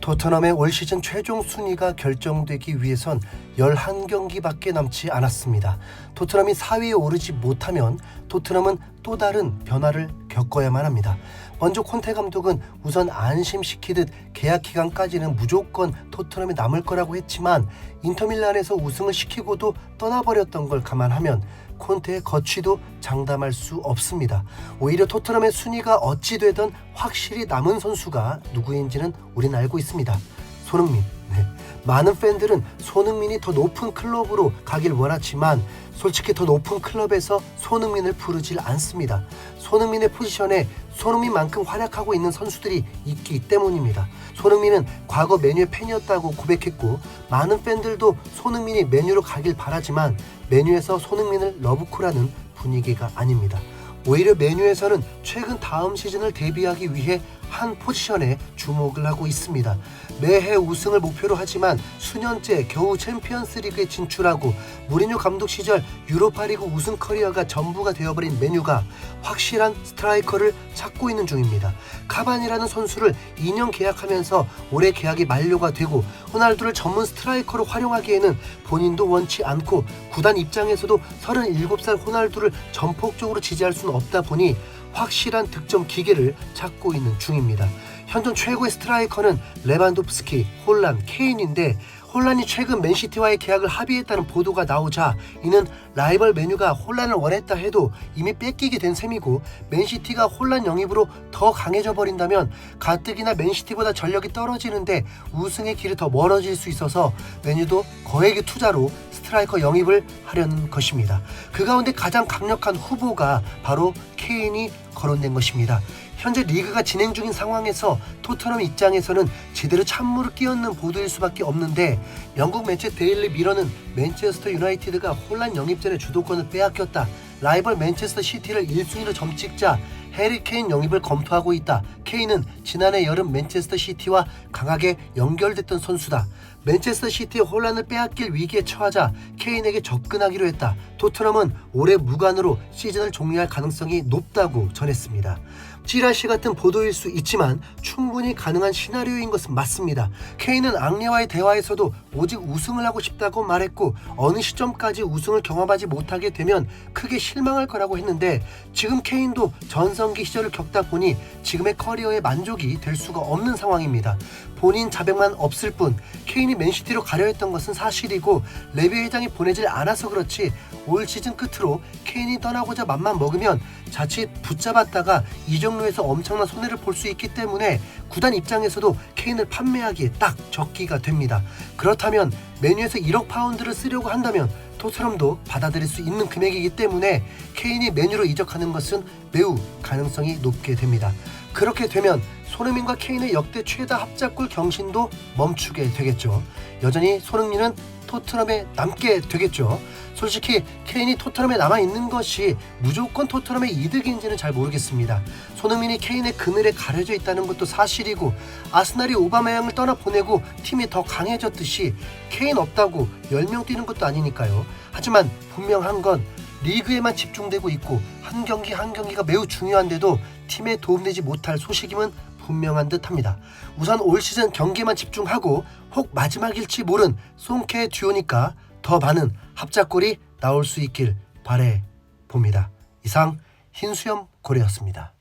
토트넘의 올 시즌 최종 순위가 결정되기 위해선 11경기밖에 남지 않았습니다. 토트넘이 4위에 오르지 못하면 토트넘은 또 다른 변화를 겪어야만 합니다. 먼저 콘테 감독은 우선 안심시키듯 계약 기간까지는 무조건 토트넘에 남을 거라고 했지만 인터밀란에서 우승을 시키고도 떠나버렸던 걸 감안하면 콘테의 거취도 장담할 수 없습니다. 오히려 토트넘의 순위가 어찌 되든 확실히 남은 선수가 누구인지는 우린 알고 있습니다. 손흥민. 많은 팬들은 손흥민이 더 높은 클럽으로 가길 원하지만 솔직히 더 높은 클럽에서 손흥민을 부르질 않습니다. 손흥민의 포지션에 손흥민만큼 활약하고 있는 선수들이 있기 때문입니다. 손흥민은 과거 메뉴의 팬이었다고 고백했고 많은 팬들도 손흥민이 메뉴로 가길 바라지만 메뉴에서 손흥민을 러브콜하는 분위기가 아닙니다. 오히려 메뉴에서는 최근 다음 시즌을 대비하기 위해 한 포지션에 주목을 하고 있습니다. 매해 우승을 목표로 하지만 수년째 겨우 챔피언스리그에 진출하고 무리뉴 감독 시절 유로파리그 우승 커리어가 전부가 되어버린 메뉴가 확실한 스트라이커를 찾고 있는 중입니다. 카반이라는 선수를 2년 계약하면서 올해 계약이 만료가 되고 호날두를 전문 스트라이커로 활용하기에는 본인도 원치 않고 구단 입장에서도 37살 호날두를 전폭적으로 지지할 수는 없다 보니 확실한 득점 기계를 찾고 있는 중입니다. 현존 최고의 스트라이커는 레반도프스키, 홀란, 케인인데 홀란이 최근 맨시티와의 계약을 합의했다는 보도가 나오자 이는 라이벌 메뉴가 홀란을 원했다 해도 이미 뺏기게 된 셈이고 맨시티가 홀란 영입으로 더 강해져 버린다면 가뜩이나 맨시티보다 전력이 떨어지는데 우승의 길이 더 멀어질 수 있어서 메뉴도 거액의 투자로 스트라이커 영입을 하려는 것입니다. 그 가운데 가장 강력한 후보가 바로 케인이 거론된 것입니다. 현재 리그가 진행 중인 상황에서 토트넘 입장에서는 제대로 찬물을 끼얹는 보도일 수밖에 없는데 영국 매체 데일리 미러는 맨체스터 유나이티드가 홀란 영입 전에 주도권을 빼앗겼다. 라이벌 맨체스터 시티를 1순위로 점찍자 해리 케인 영입을 검토하고 있다. 케인은 지난해 여름 맨체스터 시티와 강하게 연결됐던 선수다. 맨체스터 시티의 홀란을 빼앗길 위기에 처하자 케인에게 접근하기로 했다. 토트넘은 올해 무관으로 시즌을 종료할 가능성이 높다고 전했습니다. 찌라시 같은 보도일 수 있지만 충분히 가능한 시나리오인 것은 맞습니다. 케인은 앙리와의 대화에서도 오직 우승을 하고 싶다고 말했고 어느 시점까지 우승을 경험하지 못하게 되면 크게 실망할 거라고 했는데 지금 케인도 전성기 시절을 겪다 보니 지금의 커리어에 만족이 될 수가 없는 상황입니다. 본인 자백만 없을 뿐 케인이 맨시티로 가려 했던 것은 사실이고 레비 회장이 보내질 않아서 그렇지 올 시즌 끝으로 케인이 떠나고자 맘만 먹으면 자칫 붙잡았다가 이적료에서 엄청난 손해를 볼 수 있기 때문에 구단 입장에서도 케인을 판매하기에 딱 적기가 됩니다. 그렇다면 메뉴에서 1억 파운드를 쓰려고 한다면 토트넘도 받아들일 수 있는 금액이기 때문에 케인이 메뉴로 이적하는 것은 매우 가능성이 높게 됩니다. 그렇게 되면 손흥민과 케인의 역대 최다 합작골 경신도 멈추게 되겠죠. 여전히 손흥민은 토트넘에 남게 되겠죠. 솔직히 케인이 토트넘에 남아있는 것이 무조건 토트넘의 이득인지는 잘 모르겠습니다. 손흥민이 케인의 그늘에 가려져 있다는 것도 사실이고 아스날이 오바메양을 떠나보내고 팀이 더 강해졌듯이 케인 없다고 10명 뛰는 것도 아니니까요. 하지만 분명한 건 리그에만 집중되고 있고 한 경기 한 경기가 매우 중요한데도 팀에 도움되지 못할 소식임은 분명한 듯합니다. 우선 올 시즌 경기에만 집중하고 혹 마지막일지 모른 송케의 듀오니까 더 많은 합작골이 나올 수 있길 바래 봅니다. 이상 흰수염 고래였습니다.